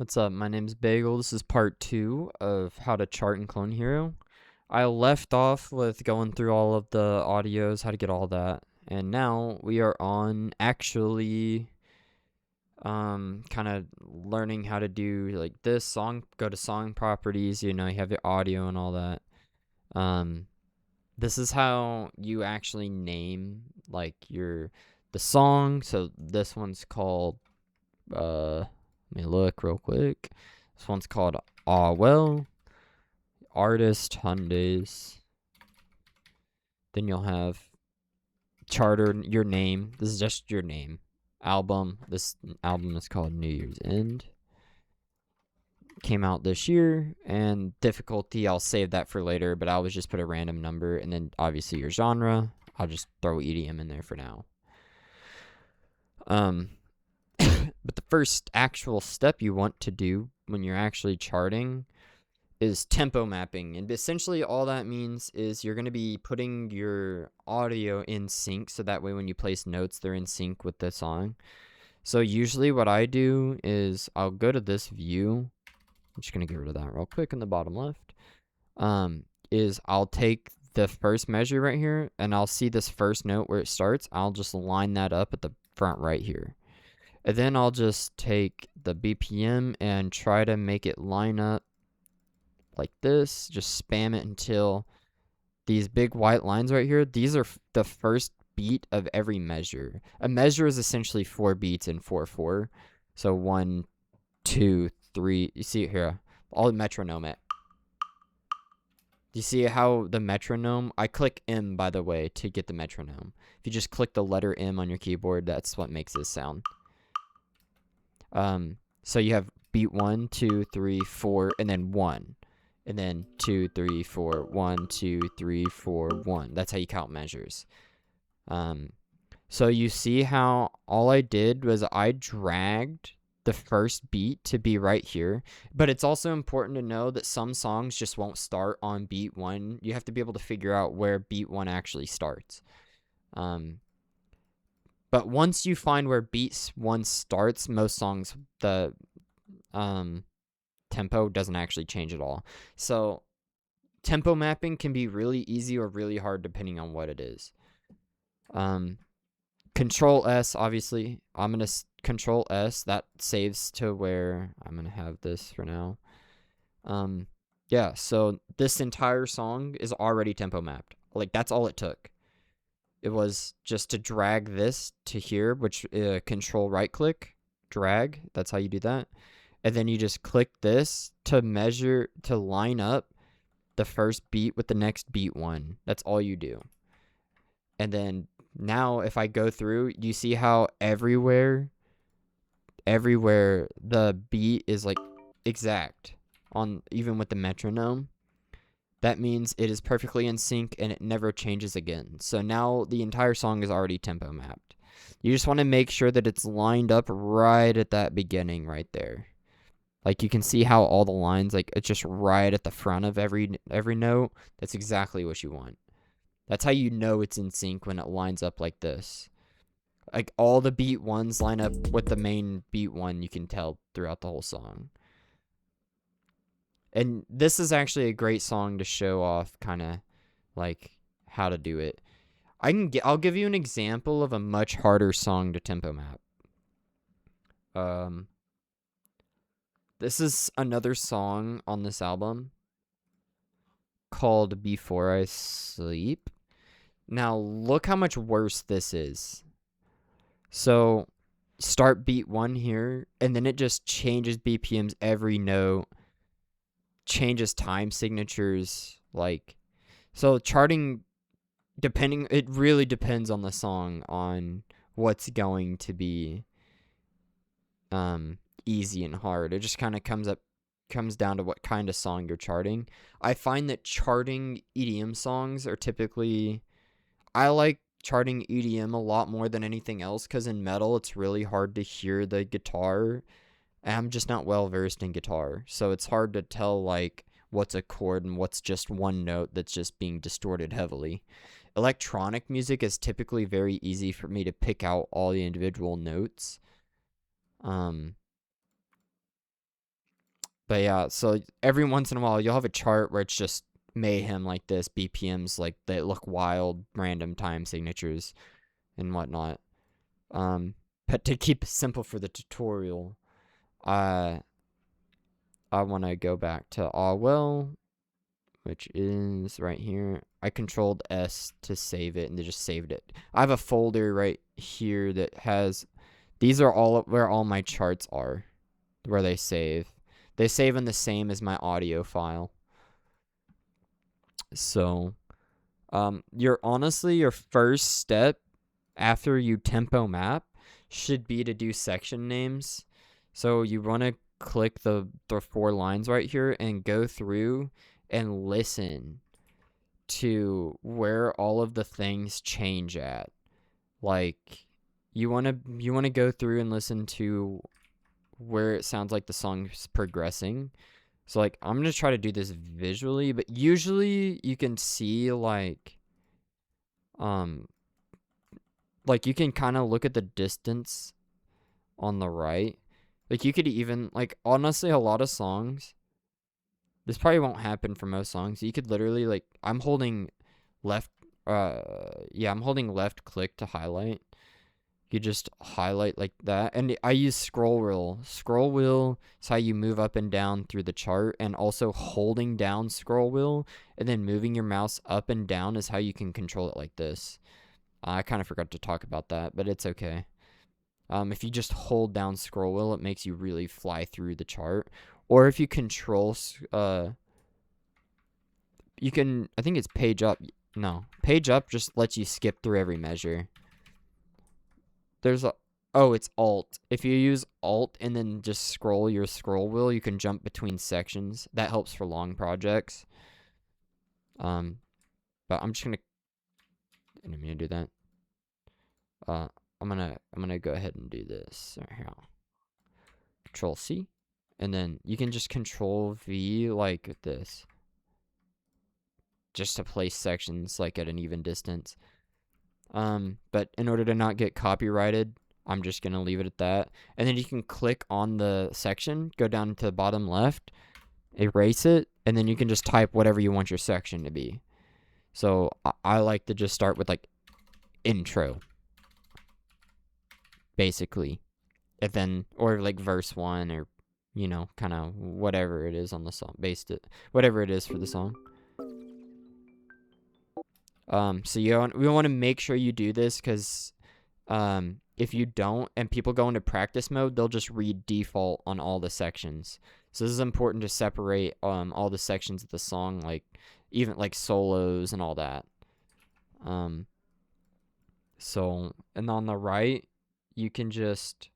What's up? My name's Bagel. This is part 2 of how to chart in Clone Hero. I left off with going through all of the audios, how to get all that, and now we are on actually kind of learning how to do like this song. Go to song properties, you have your audio and all that. This is how you actually name like the song. So this one's called let me look real quick. This one's called Well. Artist Hundaes. Then you'll have charter, your name. This is just your name. Album. This album is called New Year's End. Came out this year. And difficulty, I'll save that for later, but I always just put a random number. And then obviously your genre. I'll just throw EDM in there for now. But the first actual step you want to do when you're actually charting is tempo mapping. And essentially all that means is you're going to be putting your audio in sync, so that way when you place notes, they're in sync with the song. So usually what I do is I'll go to this view. I'm just going to get rid of that real quick in the bottom left. Is I'll take the first measure right here, and I'll see this first note where it starts. I'll just line that up at the front right here. And then I'll just take the BPM and try to make it line up like this. Just spam it until these big white lines right here, these are the first beat of every measure. A measure is essentially 4 beats in 4/4. So 1, 2, 3. You see it here. All the metronome it. Do you see how the metronome? I click M, by the way, to get the metronome. If you just click the letter M on your keyboard, that's what makes this sound. So you have beat 1, 2, 3, 4, and then 1. And then 2, 3, 4, 1, 2, 3, 4, 1. That's how you count measures. So you see how all I did was I dragged the first beat to be right here. But it's also important to know that some songs just won't start on beat 1. You have to be able to figure out where beat 1 actually starts. But once you find where beat 1 starts, most songs, the tempo doesn't actually change at all. So tempo mapping can be really easy or really hard depending on what it is. Control S, obviously. I'm going to Control S. That saves to where I'm going to have this for now. Yeah, so this entire song is already tempo mapped. Like, that's all it took. It was just to drag this to here, which control right click, drag. That's how you do that. And then you just click this to measure, to line up the first beat with the next beat 1. That's all you do. And then now if I go through, you see how everywhere the beat is like exact on, even with the metronome. That means it is perfectly in sync and it never changes again. So now the entire song is already tempo mapped. You just want to make sure that it's lined up right at that beginning right there. Like you can see how all the lines, like it's just right at the front of every note. That's exactly what you want. That's how you know it's in sync, when it lines up like this. Like all the beat 1s line up with the main beat 1, you can tell throughout the whole song. And this is actually a great song to show off kind of like how to do it. I'll give you an example of a much harder song to tempo map. This is another song on this album called Before I Sleep. Now look how much worse this is. So start beat 1 here, and then it just changes BPMs every note. Changes time signatures, like, so charting, it really depends on the song, on what's going to be easy and hard. It just kind of comes down to what kind of song you're charting. I find that charting EDM songs are typically, I like charting EDM a lot more than anything else, because in metal it's really hard to hear the guitar. I'm just not well versed in guitar, so it's hard to tell like what's a chord and what's just one note that's just being distorted heavily. Electronic music is typically very easy for me to pick out all the individual notes. But yeah, so every once in a while you'll have a chart where it's just mayhem like this, BPMs like that look wild, random time signatures and whatnot. But to keep it simple for the tutorial, I want to go back to well, which is right here. I controlled S to save it, and they just saved it. I have a folder right here that has, these are all where all my charts are, where they save. They save in the same as my audio file. So, your first step after you tempo map should be to do section names. So you want to click the 4 lines right here and go through and listen to where all of the things change at. Like you want to go through and listen to where it sounds like the song's progressing. So like I'm going to try to do this visually, but usually you can see like you can kind of look at the distance on the right. Like you could even, like, honestly, a lot of songs, this probably won't happen for most songs. You could literally, like, I'm holding left click to highlight. You just highlight like that. And I use scroll wheel. Scroll wheel is how you move up and down through the chart, and also holding down scroll wheel and then moving your mouse up and down is how you can control it like this. I kind of forgot to talk about that, but it's okay. If you just hold down scroll wheel, it makes you really fly through the chart. Or if you control, you can, I think it's page up. No, page up just lets you skip through every measure. There's it's alt. If you use alt and then just scroll your scroll wheel, you can jump between sections. That helps for long projects. But I'm just gonna, and I'm gonna do that. I'm gonna go ahead and do this right here. Control C, and then you can just Control V like this, just to place sections like at an even distance. But in order to not get copyrighted, I'm just gonna leave it at that. And then you can click on the section, go down to the bottom left, erase it, and then you can just type whatever you want your section to be. So I like to just start with like intro, basically, and then, or like verse 1, or kind of whatever it is on the song, whatever it is for the song. So we want to make sure you do this, because if you don't and people go into practice mode, they'll just read default on all the sections. So this is important to separate all the sections of the song, like even like solos and all that. So, and on the right, you can just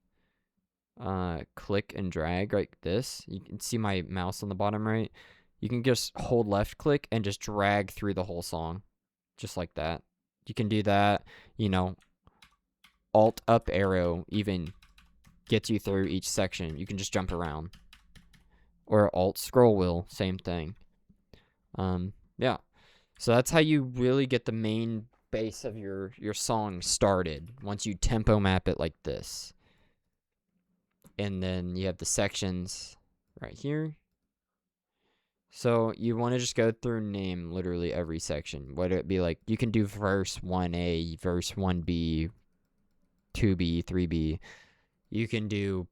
click and drag like this. You can see my mouse on the bottom right. You can just hold left click and just drag through the whole song, just like that. You can do that, alt up arrow even gets you through each section. You can just jump around. Or alt scroll wheel, same thing. Yeah. So that's how you really get the main base of your song started, once you tempo map it like this. And then you have the sections right here. So you want to just go through and name literally every section. Whether it be like, you can do verse 1A, verse 1B, 2B, 3B. You can do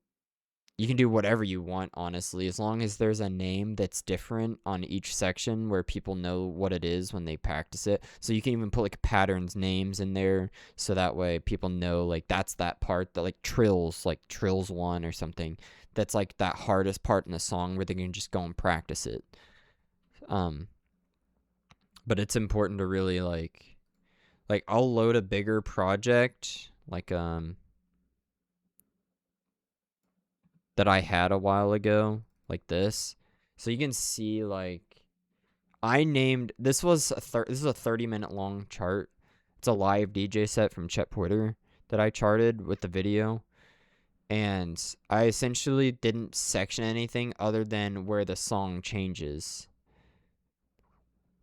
whatever you want, honestly, as long as there's a name that's different on each section where people know what it is when they practice it. So you can even put like patterns names in there, so that way people know like that's that part that, like trills 1 or something, that's like that hardest part in the song where they can just go and practice it. But it's important to really like I'll load a bigger project like that I had a while ago, like this. So you can see, like, I named, this is a 30-minute long chart. It's a live DJ set from Chet Porter that I charted with the video. And I essentially didn't section anything other than where the song changes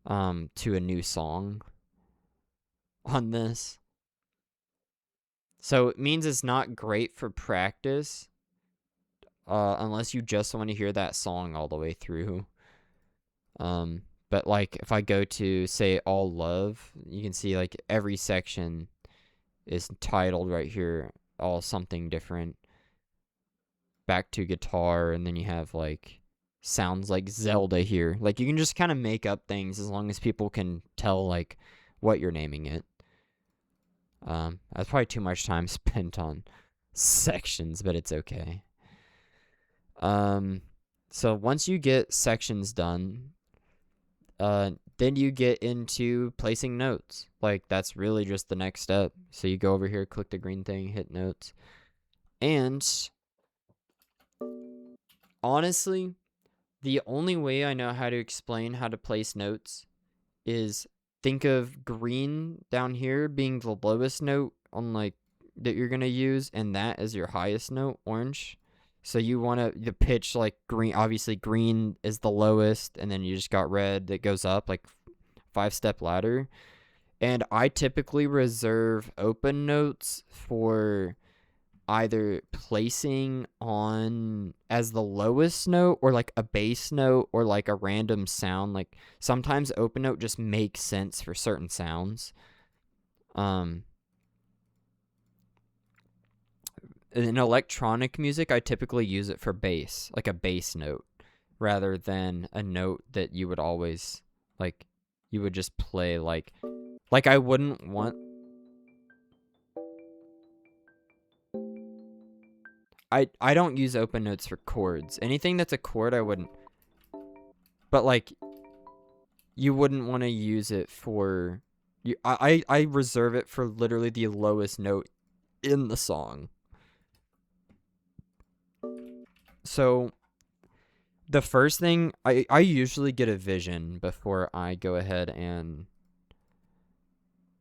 to a new song on this. So it means it's not great for practice. unless you just want to hear that song all the way through. But like if I go to say All Love, you can see like every section is titled right here, all something different. Back to guitar, and then you have like sounds like Zelda here. Like you can just kind of make up things as long as people can tell like what you're naming it. That's probably too much time spent on sections, but it's okay. So once you get sections done, then you get into placing notes. Like that's really just the next step. So you go over here, click the green thing, hit notes. And honestly, the only way I know how to explain how to place notes is think of green down here being the lowest note on like that you're gonna use, and that is your highest note, orange. So you want to pitch like green. Obviously, green is the lowest, and then you just got red that goes up like 5-step ladder. And I typically reserve open notes for either placing on as the lowest note or like a bass note or like a random sound. Like sometimes open note just makes sense for certain sounds. In electronic music, I typically use it for bass, like a bass note, rather than a note that you would always like you would just play like I wouldn't want I don't use open notes for chords. Anything that's a chord I wouldn't. But like you wouldn't want to use it for you I reserve it for literally the lowest note in the song. So the first thing I usually get a vision before I go ahead, and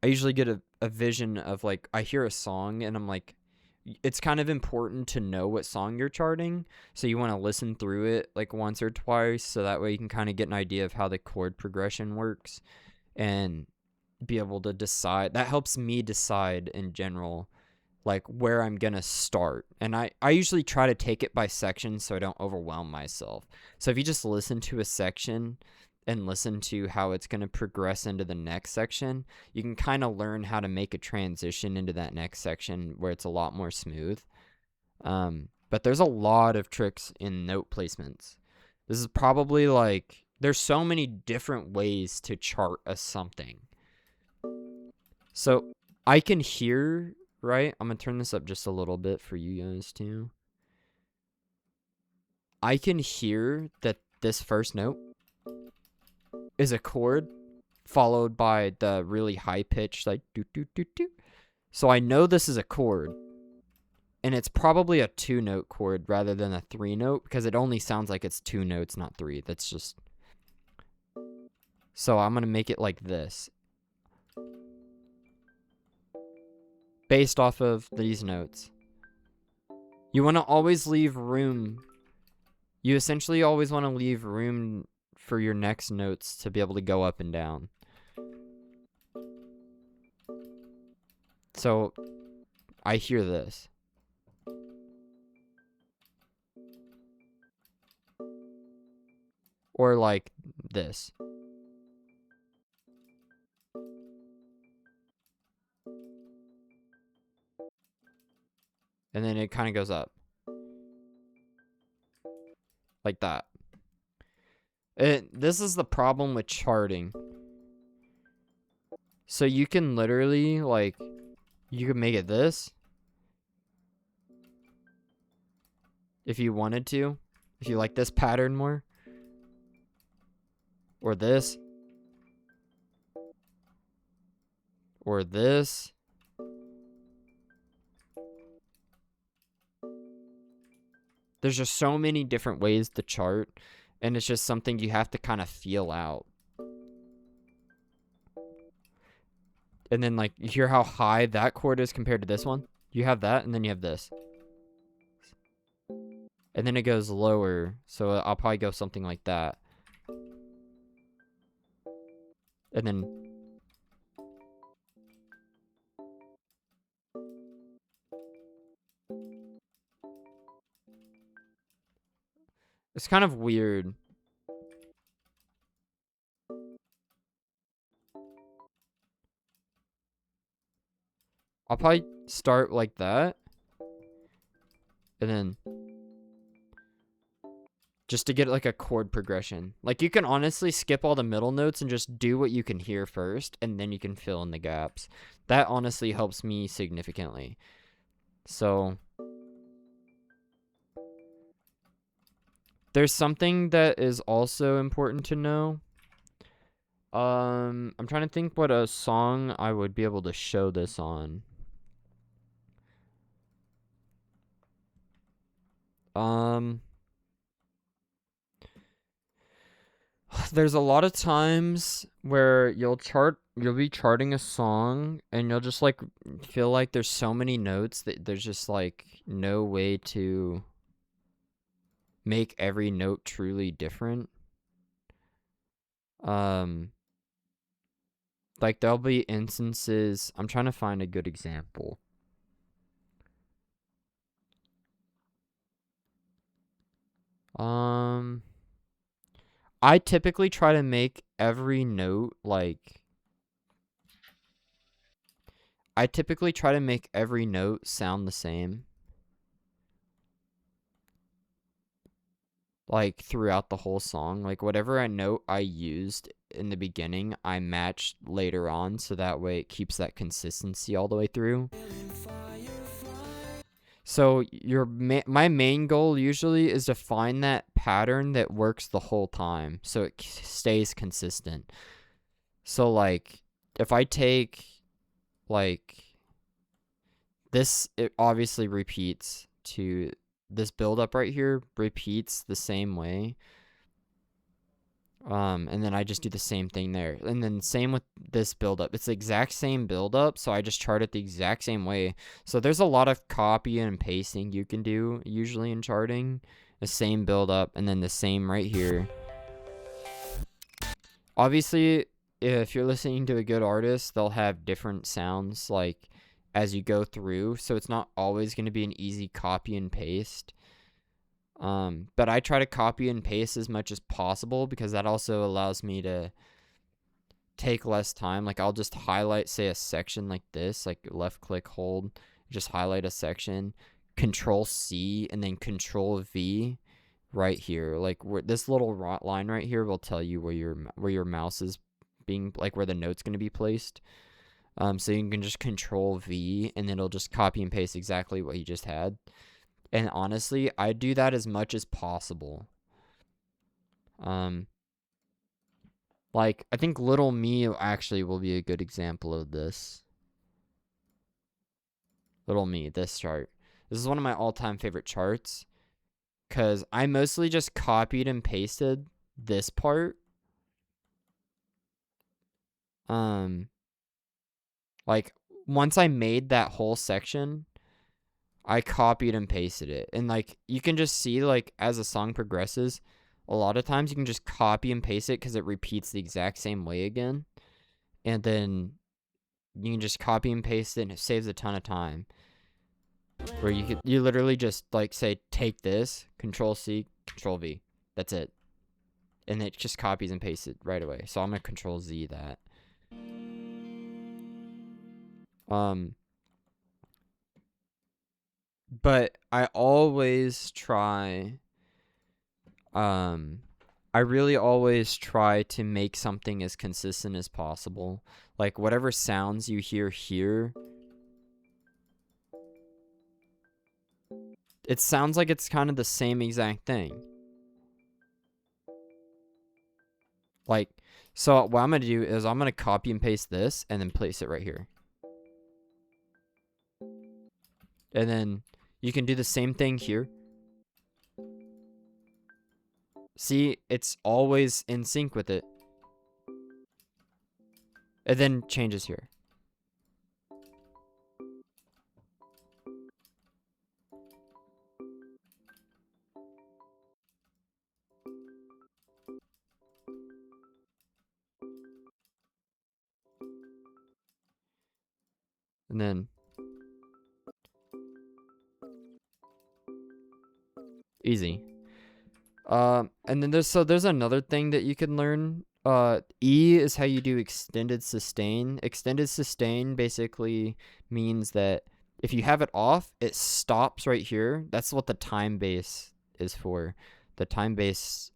I usually get a vision of like I hear a song and I'm like, it's kind of important to know what song you're charting, so you want to listen through it like once or twice, so that way you can kind of get an idea of how the chord progression works and be able to decide. That helps me decide in general like where I'm gonna start, and I usually try to take it by section so I don't overwhelm myself. So if you just listen to a section and listen to how it's going to progress into the next section, you can kind of learn how to make a transition into that next section where it's a lot more smooth. But there's a lot of tricks in note placements. This is probably like, there's so many different ways to chart a something. So I can hear, right? I'm going to turn this up just a little bit for you guys too. I can hear that this first note is a chord followed by the really high pitch like do do do do. So I know this is a chord, and it's probably a 2-note chord rather than a 3-note because it only sounds like it's 2 notes, not 3. That's just. So I'm going to make it like this. Based off of these notes. You want to always leave room. You essentially always want to leave room for your next notes to be able to go up and down. So I hear this. Or like this. And then it kind of goes up. Like that. This is the problem with charting. So you can literally, like, you could make it this. If you wanted to. If you like this pattern more. Or this. Or this. There's just so many different ways to chart, and it's just something you have to kind of feel out. And then, like, you hear how high that chord is compared to this one? You have that, and then you have this. And then it goes lower, so I'll probably go something like that. And then... It's kind of weird. I'll probably start like that. And then just to get like a chord progression. Like you can honestly skip all the middle notes and just do what you can hear first, and then you can fill in the gaps. That honestly helps me significantly. So there's something that is also important to know. I'm trying to think what a song I would be able to show this on. There's a lot of times where you'll be charting a song and you'll just like feel like there's so many notes that there's just like no way to make every note truly different. Um like there'll be instances, I'm trying to find a good example. I typically try to make every note sound the same. Like throughout the whole song. Like whatever I note I used in the beginning, I matched later on, so that way it keeps that consistency all the way through. So my main goal usually is to find that pattern that works the whole time, so it stays consistent. So like if I take like this, it obviously repeats to this build up right here repeats the same way. And then I just do the same thing there. And then same with this buildup. It's the exact same buildup, so I just chart it the exact same way. So there's a lot of copy and pasting you can do usually in charting. The same buildup and then the same right here. Obviously, if you're listening to a good artist, they'll have different sounds like as you go through. So it's not always going to be an easy copy and paste. But I try to copy and paste as much as possible because that also allows me to take less time. Like I'll just highlight, say, a section like this, like left click, hold, just highlight a section, Control C, and then Control V right here. Like this little line right here will tell you where your mouse is being, like where the note's going to be placed. So you can just Control V and then it'll just copy and paste exactly what you just had. And honestly, I do that as much as possible. Like, I think Little Me actually will be a good example of this. Little Me, this chart. This is one of my all-time favorite charts because I mostly just copied and pasted this part. Like, once I made that whole section, I copied and pasted it. And, like, you can just see, like, as the song progresses, a lot of times you can just copy and paste it because it repeats the exact same way again. And then you can just copy and paste it and it saves a ton of time. Where you literally just like say take this, Control C, Control V. That's it. And it just copies and pastes it right away. So I'm gonna Control Z that. But I always try I really always try to make something as consistent as possible. Like whatever sounds you hear here, it sounds like it's kind of the same exact thing. Like, so what I'm going to do is I'm going to copy and paste this and then place it right here. And then you can do the same thing here. See, it's always in sync with it. And then changes here. And then easy. And then there's another thing that you can learn. E is how you do extended sustain. Extended sustain basically means that if you have it off, it stops right here. That's what the time base is for. The time base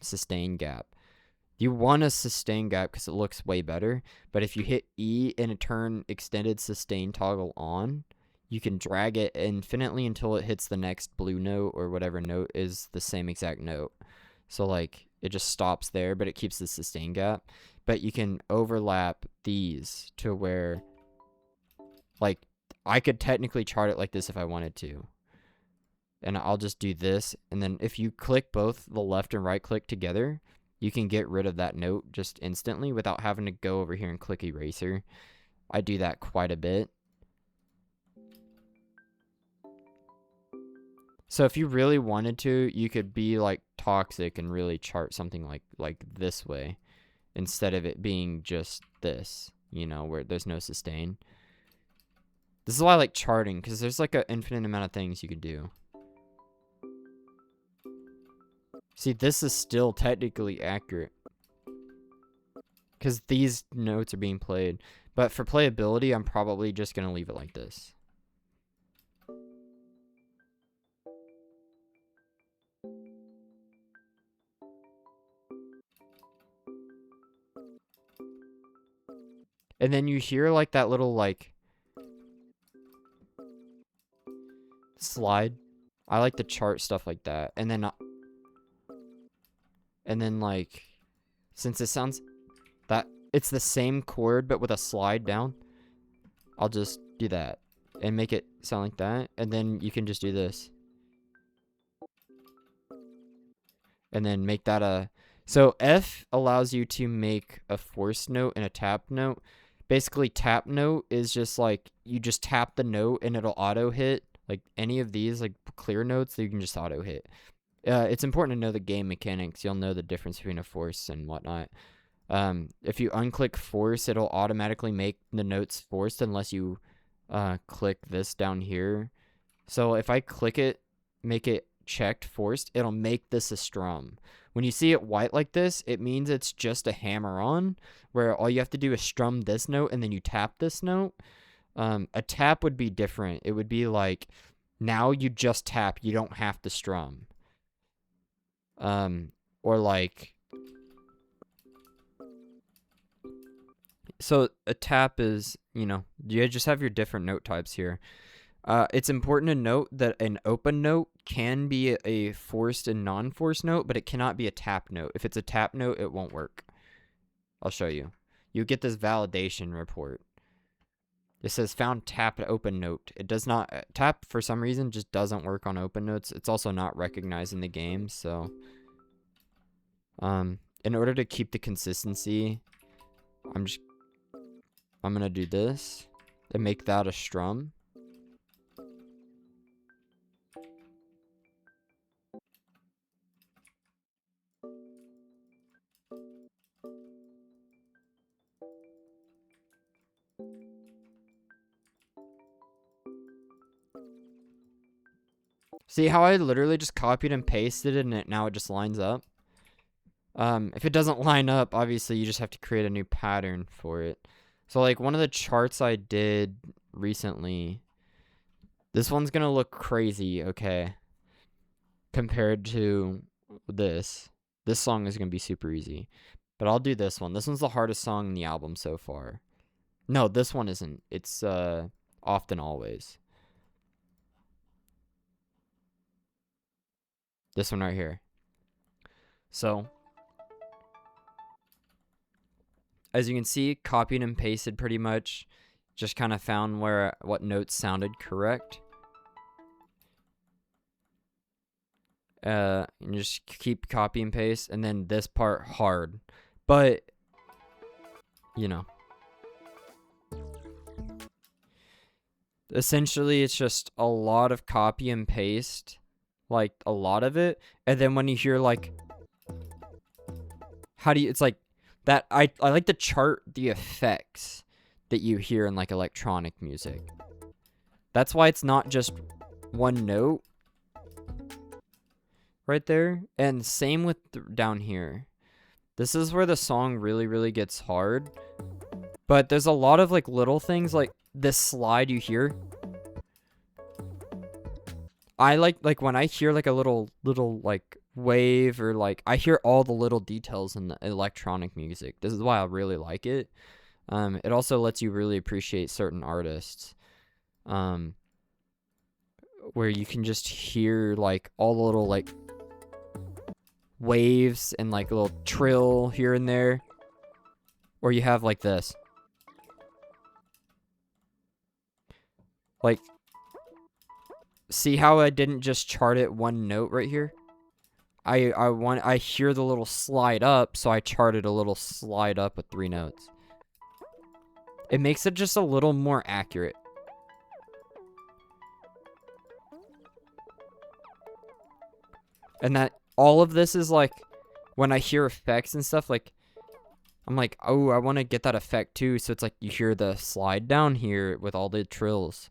sustain gap. You want a sustain gap because it looks way better. But if you hit E and turn extended sustain toggle on, you can drag it infinitely until it hits the next blue note or whatever note is the same exact note. So like it just stops there, but it keeps the sustain gap. But you can overlap these to where like I could technically chart it like this if I wanted to. And I'll just do this. And then if you click both the left and right click together, you can get rid of that note just instantly without having to go over here and click eraser. I do that quite a bit. So if you really wanted to, you could be like toxic and really chart something like this way instead of it being just this, you know, where there's no sustain. This is why I like charting, because there's like an infinite amount of things you could do. See, this is still technically accurate because these notes are being played. But for playability, I'm probably just going to leave it like this. And then you hear like that little like slide. I like to chart stuff like that. And then like, since it sounds that it's the same chord but with a slide down, I'll just do that and make it sound like that. And then you can just do this. And then make that a... So F allows you to make a forced note and a tap note. Basically, tap note is just like, you just tap the note and it'll auto hit. Like any of these, like clear notes, you can just auto hit. It's important to know the game mechanics. You'll know the difference between a force and whatnot. If you unclick force, it'll automatically make the notes forced unless you click this down here. So if I click it, make it checked forced, it'll make this a strum. When you see it white like this, it means it's just a hammer on, where all you have to do is strum this note and then you tap this note. A tap would be different. It would be like, now you just tap, you don't have to strum. Or like, so a tap is, you know, you just have your different note types here. It's important to note that an open note can be a forced and non-forced note, but it cannot be a tap note. If it's a tap note, it won't work. I'll show you. You get this validation report. It says found tap open note. It does not, tap for some reason just doesn't work on open notes. It's also not recognized in the game, so in order to keep the consistency, I'm gonna do this and make that a strum. See how I literally just copied and pasted it and now it just lines up? If it doesn't line up, obviously you just have to create a new pattern for it. So like one of the charts I did recently, this one's gonna look crazy, okay? Compared to this. This song is gonna be super easy. But I'll do this one. This one's the hardest song in the album so far. No, this one isn't. It's Often Always. This one right here. So, as you can see, copied and pasted pretty much. Just kind of found what notes sounded correct. And just keep copy and paste, and then this part hard. But, you know. Essentially, it's just a lot of copy and paste. Like, a lot of it. And then when you hear, like, it's like, that, I like to chart the effects that you hear in, like, electronic music. That's why it's not just one note. right there. And same with down here. This is where the song really, really gets hard. But there's a lot of like little things like this slide you hear. I like when I hear like a little like wave, or like I hear all the little details in the electronic music. This is why I really like it. It also lets you really appreciate certain artists. Where you can just hear like all the little like waves and like a little trill here and there. Or you have like this. Like, see how I didn't just chart it one note right here? I hear the little slide up, so I charted a little slide up with 3 notes. It makes it just a little more accurate. And that all of this is like, when I hear effects and stuff, like, I'm like, oh, I want to get that effect too. So it's like you hear the slide down here with all the trills.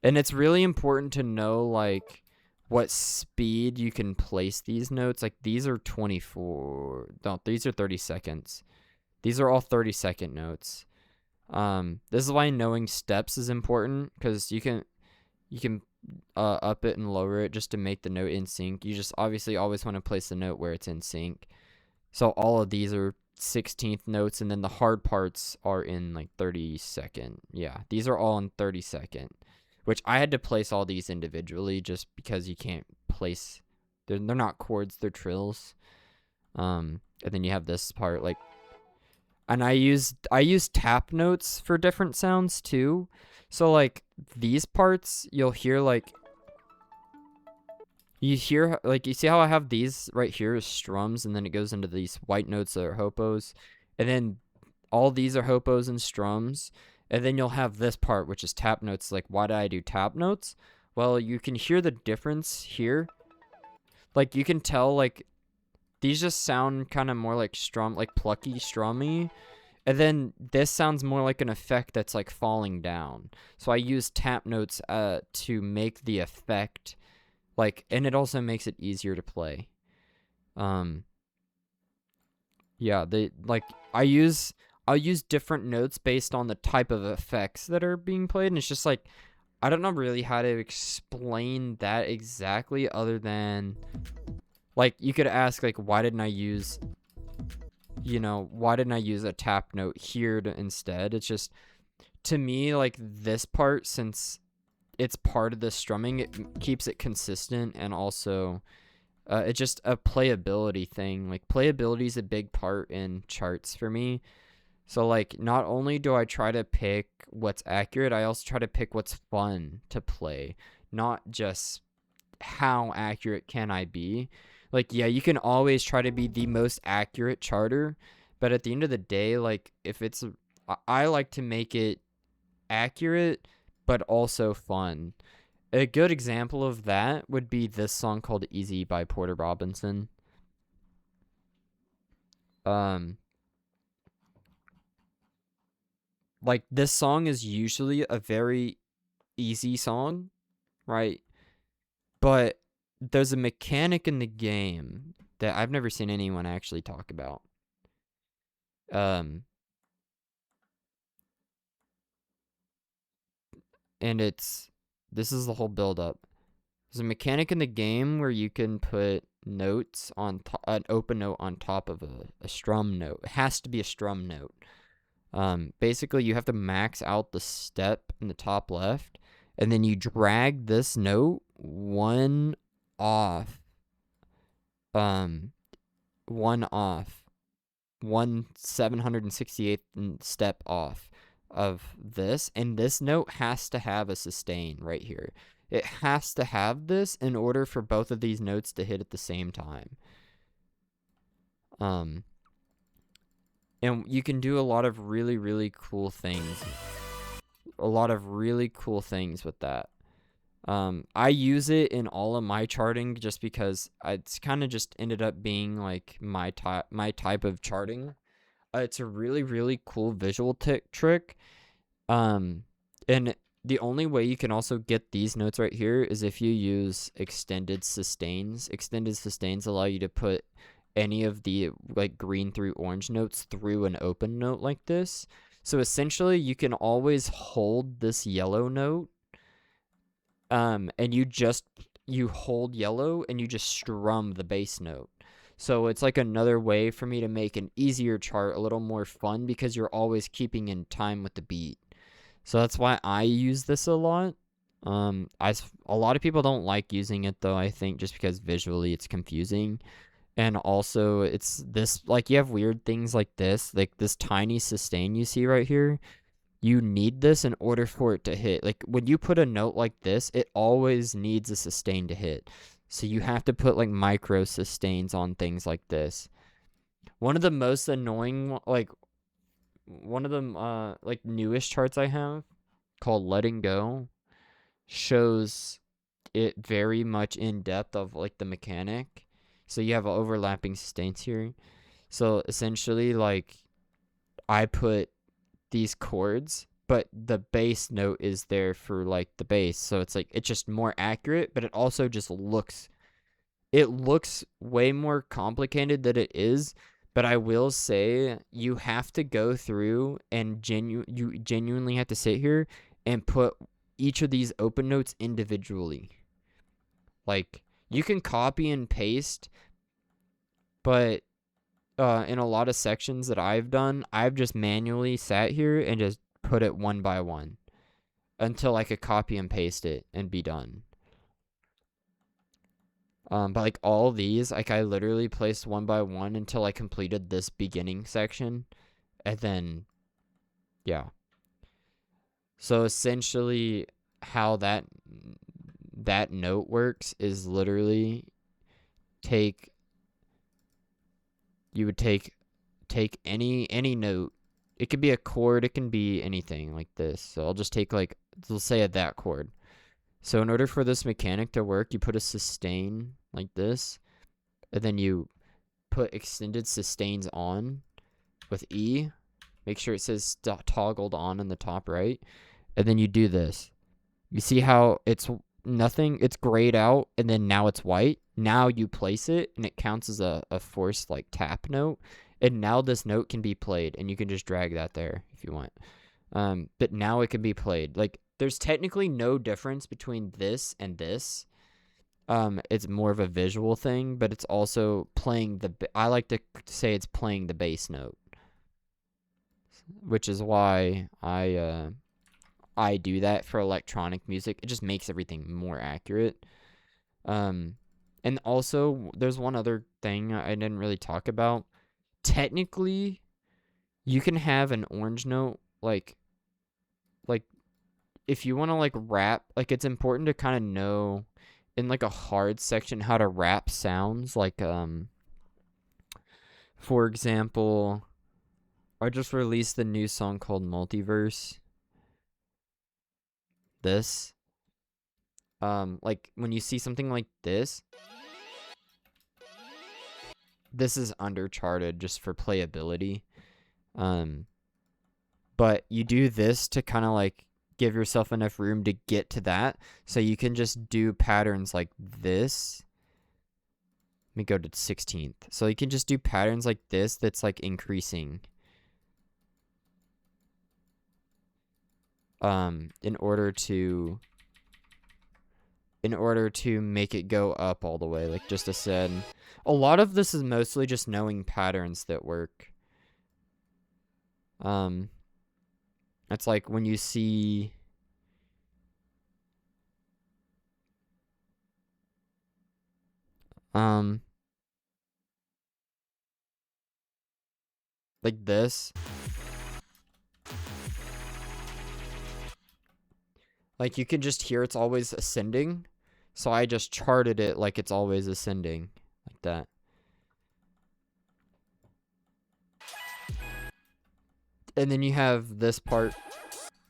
And it's really important to know like what speed you can place these notes. Like these are 24. No, these are 30 seconds. These are all 30-second notes. This is why knowing steps is important, because you can up it and lower it just to make the note in sync. You just obviously always want to place the note where it's in sync. So all of these are 16th notes, and then the hard parts are in like 30-second. Yeah, these are all in 30-second, which I had to place all these individually just because you can't place. They're not chords, they're trills. And then you have this part like, and I use tap notes for different sounds too. So like these parts, you'll hear like, you see how I have these right here as strums, and then it goes into these white notes that are hopos, and then all these are hopos and strums, and then you'll have this part which is tap notes. Like, why did I do tap notes? Well, you can hear the difference here. Like you can tell like these just sound kind of more like strum, like plucky, strummy. And then this sounds more like an effect that's like falling down. So I use tap notes to make the effect like, and it also makes it easier to play. Yeah, I'll use different notes based on the type of effects that are being played, and it's just like, I don't know really how to explain that exactly, other than like you could ask like, why didn't I use a tap note here instead? It's just, to me, like this part, since it's part of the strumming, it keeps it consistent, and also it's just a playability thing. Like playability is a big part in charts for me. So like, not only do I try to pick what's accurate, I also try to pick what's fun to play, not just how accurate can I be. Like, yeah, you can always try to be the most accurate charter, but at the end of the day, like, if it's, I like to make it accurate, but also fun. A good example of that would be this song called Easy by Porter Robinson. Like, this song is usually a very easy song, right? But there's a mechanic in the game that I've never seen anyone actually talk about. And this is the whole build up. There's a mechanic in the game where you can put notes on an open note on top of a strum note. It has to be a strum note. Basically, you have to max out the step in the top left, and then you drag this note one off, one 768th step off of this, and this note has to have a sustain right here. It has to have this in order for both of these notes to hit at the same time. And you can do a lot of really, really cool things. A lot of really cool things with that. I use it in all of my charting just because it's kind of just ended up being like my type of charting. It's a really, really cool visual trick. And the only way you can also get these notes right here is if you use extended sustains. Extended sustains allow you to put any of the like green through orange notes through an open note like this. So essentially you can always hold this yellow note, and you hold yellow and you just strum the bass note. So it's like another way for me to make an easier chart a little more fun because you're always keeping in time with the beat. So that's why I use this a lot. A lot of people don't like using it though, I think, just because visually it's confusing. And also it's this, like, you have weird things like this tiny sustain you see right here. You need this in order for it to hit. Like when you put a note like this, it always needs a sustain to hit. So you have to put like micro sustains on things like this. One of the most annoying, like one of the like newest charts I have called Letting Go shows it very much in depth of like the mechanic. So you have overlapping sustains here. So essentially, like, I put these chords, but the bass note is there for like the bass. So it's like it's just more accurate, but it also just looks way more complicated than it is. But I will say you have to go through and you genuinely have to sit here and put each of these open notes individually. Like you can copy and paste, but in a lot of sections that I've done, I've just manually sat here and just put it one by one until I could copy and paste it and be done. But like all these, like I literally placed one by one until I completed this beginning section, and then, yeah. So essentially, how that note works is literally you would take any note. It could be a chord, it can be anything like this. So I'll just take like, let's say that chord. So in order for this mechanic to work, you put a sustain like this, and then you put extended sustains on with E. Make sure it says toggled on in the top right, and then you do this. You see how it's nothing, it's grayed out, and then now it's white. Now you place it, and it counts as a forced like tap note, and now this note can be played, and you can just drag that there if you want. But now it can be played. Like there's technically no difference between this and this. It's more of a visual thing, but it's also playing I like to say it's playing the bass note, which is why I do that for electronic music. It just makes everything more accurate. And also there's one other thing I didn't really talk about. Technically, you can have an orange note like if you want to like rap, like it's important to kind of know in like a hard section how to rap sounds. Like for example, I just released the new song called Multiverse. This like when you see something like this is undercharted just for playability. But you do this to kind of like give yourself enough room to get to that. So you can just do patterns like this. Let me go to 16th. So you can just do patterns like this that's like increasing. In order to make it go up all the way, like just I said. A lot of this is mostly just knowing patterns that work. It's like when you see like this. Like you can just hear it's always ascending. So I just charted it like it's always ascending. Like that. And then you have this part,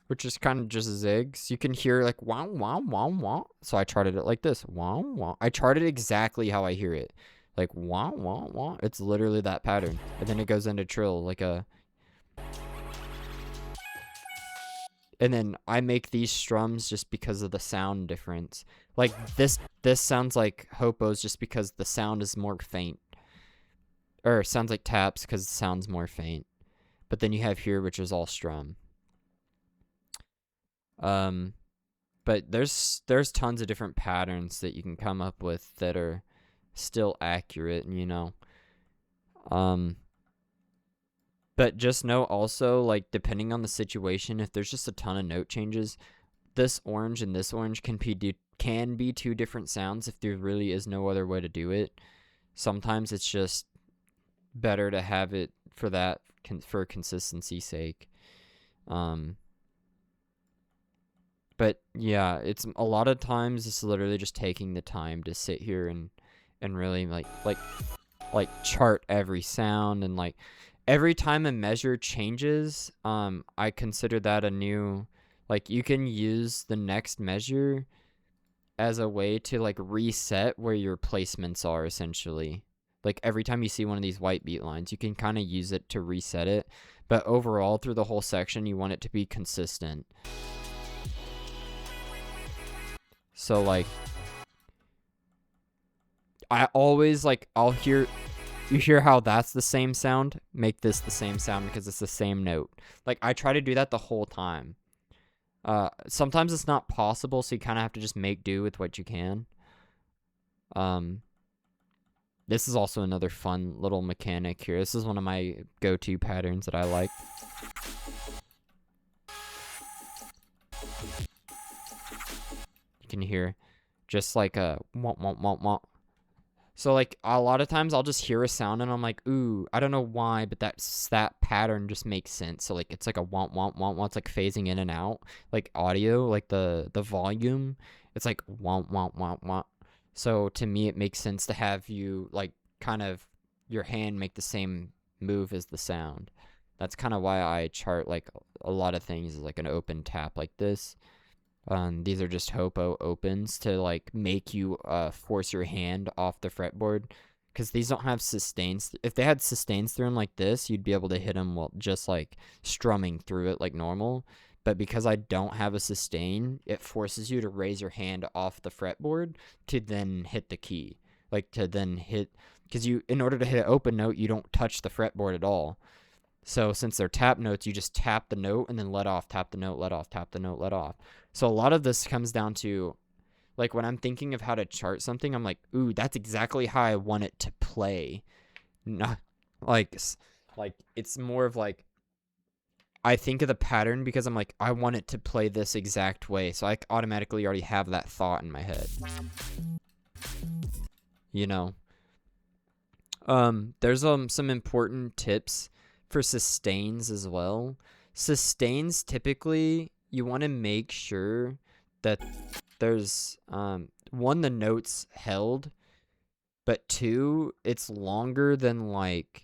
which is kind of just zigs. You can hear like wow, wow, wow, wow. So I charted it like this. Wow, wow. I charted exactly how I hear it. Like wow, wow, wow. It's literally that pattern. And then it goes into trill like a... And then I make these strums just because of the sound difference. Like this sounds like hopos just because the sound is more faint. Or sounds like taps because the sound's more faint. But then you have here, which is all strum. But there's tons of different patterns that you can come up with that are still accurate, you know. But just know also, like, depending on the situation, if there's just a ton of note changes, this orange and this orange can be two different sounds if there really is no other way to do it. Sometimes it's just better to have it for consistency's sake. But yeah, it's a lot of times it's literally just taking the time to sit here and really like chart every sound, and like every time a measure changes, I consider that a new, like, you can use the next measure as a way to like reset where your placements are, essentially. Like every time you see one of these white beat lines, you can kind of use it to reset it. But overall, through the whole section, you want it to be consistent. So like, I always like, you hear how that's the same sound? Make this the same sound because it's the same note. Like, I try to do that the whole time. Sometimes it's not possible, so you kind of have to just make do with what you can. This is also another fun little mechanic here. This is one of my go-to patterns that I like. You can hear just like a womp, womp, womp, womp. So like a lot of times I'll just hear a sound and I'm like, ooh, I don't know why, but that pattern just makes sense. So like it's like a womp, womp, womp, womp. It's like phasing in and out, like audio, like the volume. It's like womp, womp, womp, womp. So to me, it makes sense to have you like kind of your hand make the same move as the sound. That's kind of why I chart like a lot of things as like an open tap like this. These are just hopo opens to like make you force your hand off the fretboard, because these don't have sustains. If they had sustains through them like this, you'd be able to hit them while just like strumming through it like normal. But because I don't have a sustain, it forces you to raise your hand off the fretboard to then hit the key. Like to then hit, because in order to hit an open note, you don't touch the fretboard at all. So since they're tap notes, you just tap the note and then let off, tap the note, let off, tap the note, let off. So a lot of this comes down to, like, when I'm thinking of how to chart something, I'm like, ooh, that's exactly how I want it to play. Not like it's more of like, I think of the pattern because I'm like, I want it to play this exact way. So I automatically already have that thought in my head. You know? There's some important tips for sustains as well. Sustains, typically, you want to make sure that there's, one, the note's held, but two, it's longer than, like,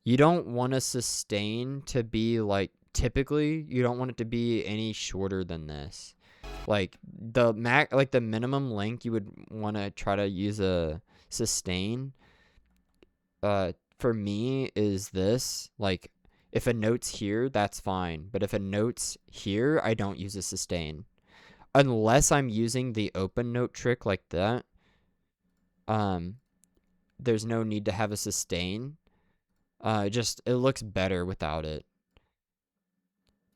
you don't want a sustain to be, like, typically, you don't want it to be any shorter than this. Like, the minimum length you would want to try to use a sustain, for me, is this. Like, if a note's here, that's fine. But if a note's here, I don't use a sustain. Unless I'm using the open note trick like that, there's no need to have a sustain. It looks better without it.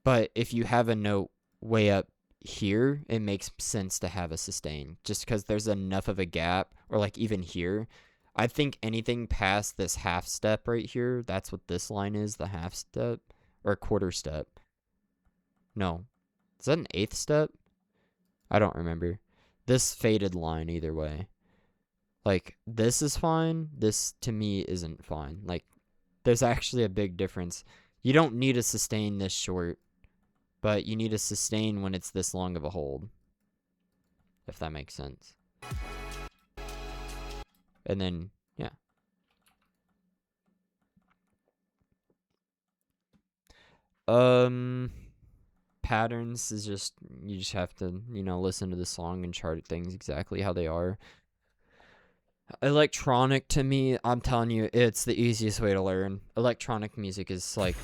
But if you have a note way up here, it makes sense to have a sustain. Just because there's enough of a gap, or like even here. I think anything past this half step right here, that's what this line is, the half step, or quarter step. No. Is that an eighth step? I don't remember. This faded line, either way. Like, this is fine. This, to me, isn't fine. Like, there's actually a big difference. You don't need a sustain this short, but you need a sustain when it's this long of a hold. If that makes sense. And then, yeah. Patterns is just, you just have to, listen to the song and chart things exactly how they are. Electronic, to me, I'm telling you, it's the easiest way to learn. Electronic music is like,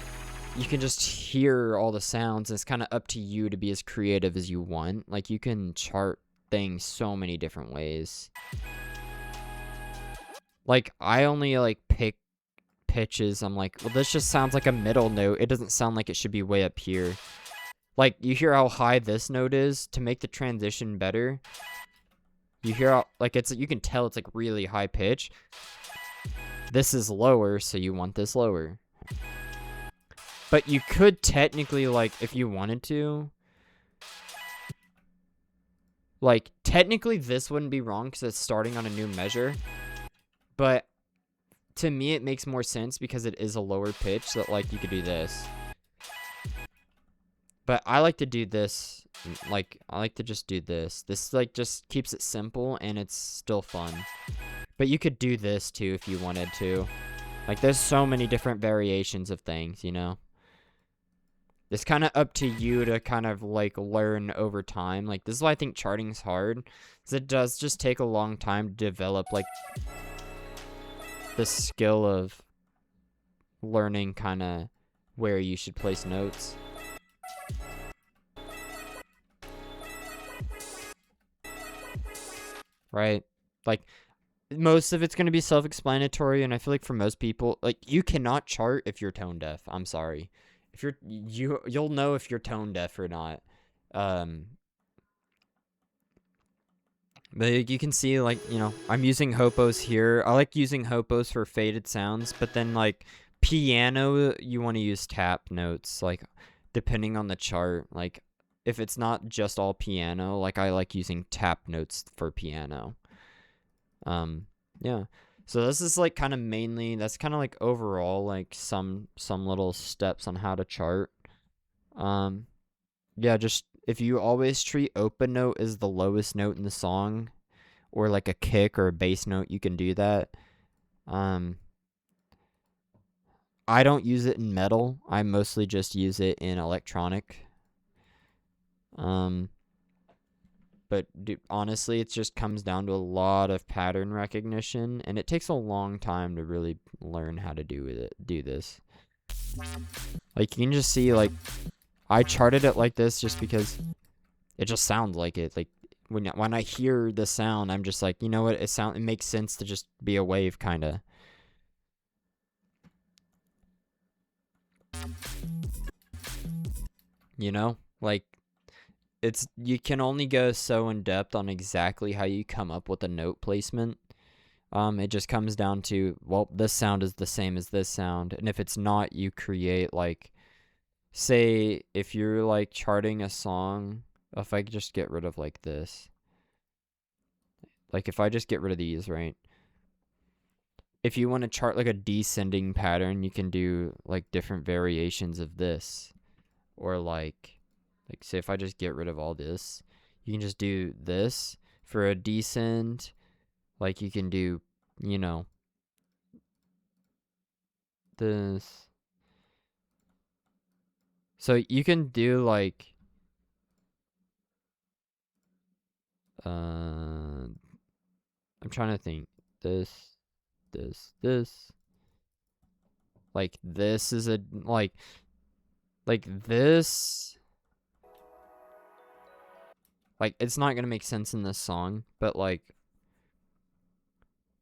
you can just hear all the sounds, and it's kind of up to you to be as creative as you want. Like, you can chart things so many different ways. Like, I only, like, pick pitches. I'm like, well, this just sounds like a middle note. It doesn't sound like it should be way up here. Like, you hear how high this note is? To make the transition better, you hear how, like, you can tell it's, like, really high pitch. This is lower, so you want this lower. But you could technically, like, if you wanted to, like, technically this wouldn't be wrong because it's starting on a new measure. But to me, it makes more sense because it is a lower pitch that, like, you could do this. But I like to do this, like, I like to just do this. This, like, just keeps it simple and it's still fun. But you could do this too if you wanted to. Like, there's so many different variations of things, you know? It's kind of up to you to kind of, like, learn over time. Like, this is why I think charting's hard. Because it does just take a long time to develop, like, the skill of learning kind of where you should place notes. Right? Like, most of it's going to be self-explanatory, and I feel like for most people, like, you cannot chart if you're tone deaf. I'm sorry. If you'll know if you're tone deaf or not. But you can see, like, you know, I'm using hopos here. I like using hopos for faded sounds, but then, like, piano, you want to use tap notes, like, depending on the chart. Like, if it's not just all piano, like, I like using tap notes for piano. Yeah. So this is, like, kind of mainly, that's kind of, like, overall, like, some little steps on how to chart. Yeah, just, if you always treat open note as the lowest note in the song, or, like, a kick or a bass note, you can do that. I don't use it in metal. I mostly just use it in electronic. But honestly, it just comes down to a lot of pattern recognition, and it takes a long time to really learn how to do this. Like, you can just see, like, I charted it like this just because it just sounds like it. Like, when I hear the sound, I'm just like, you know what? It makes sense to just be a wave, kind of. You know, like, you can only go so in depth on exactly how you come up with a note placement. It just comes down to, well, this sound is the same as this sound, and if it's not, you create, like, say, if you're, like, charting a song, if I could just get rid of, like, this, like, if I just get rid of these, right? If you want to chart, like, a descending pattern, you can do, like, different variations of this, or, like, say if I just get rid of all this, you can just do this for a descend. Like, you can do, you know, this. So you can do, like, I'm trying to think. This. Like, this is a, like this. Like, it's not going to make sense in this song, but, like,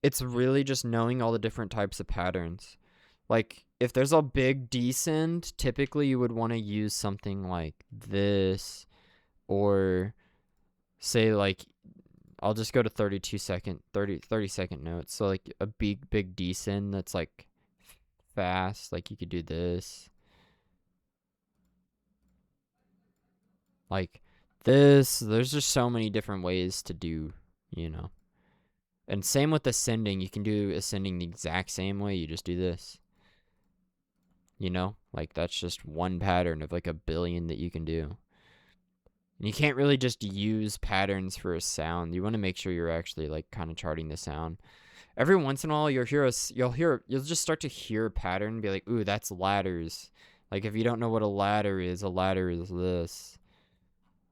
it's really just knowing all the different types of patterns. Like, if there's a big descend, typically you would want to use something like this, or say, like, I'll just go to 30 second notes. So, like, a big descend that's, like, fast, like, you could do this. Like, this, there's just so many different ways to do, you know. And same with ascending. You can do ascending the exact same way. You just do this. You know? Like, that's just one pattern of, like, a billion that you can do. And you can't really just use patterns for a sound. You want to make sure you're actually, like, kind of charting the sound. Every once in a while, you'll just start to hear a pattern and be like, ooh, that's ladders. Like, if you don't know what a ladder is this.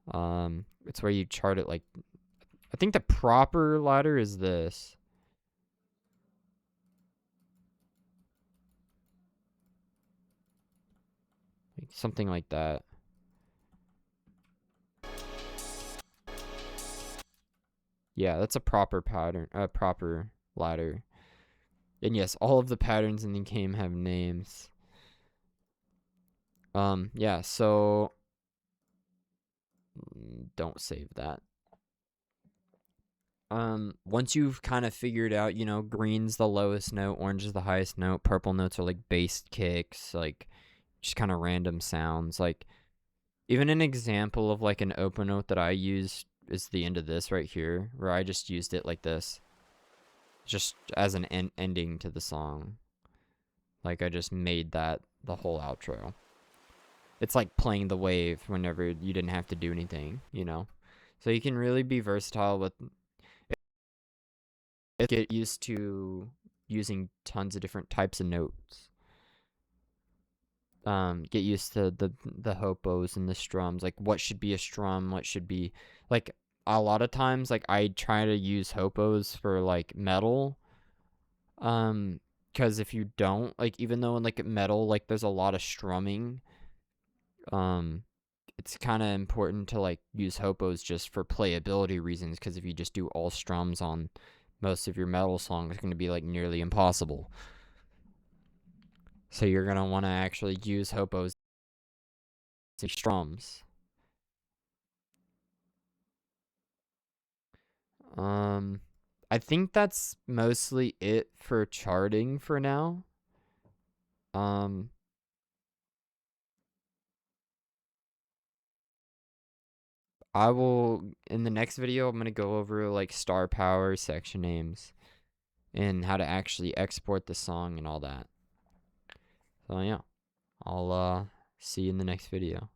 It's where you chart it, like, I think the proper ladder is this. something like that. Yeah, that's a proper pattern, proper ladder. And yes, all of the patterns in the game have names. Yeah, so don't save that. Once you've kind of figured out, you know, green's the lowest note, orange is the highest note, purple notes are like bass kicks, like just kind of random sounds. Like even an example of like an open note that I use is the end of this right here, where I just used it like this, just as an ending to the song. Like I just made that the whole outro. It's like playing the wave whenever you didn't have to do anything, you know? So you can really be versatile with it. Get used to using tons of different types of notes. Get used to the hopos and the strums. Like what should be a strum, what should be like a lot of times like I try to use hopos for like metal. Because if you don't, like even though in like metal like there's a lot of strumming, it's kind of important to like use hopos just for playability reasons, because if you just do all strums on most of your metal songs, it's going to be like nearly impossible. So you're going to want to actually use hopos to strums. I think that's mostly it for charting for now. I will, in the next video, I'm going to go over like star power, section names, and how to actually export the song and all that. So yeah, I'll see you in the next video.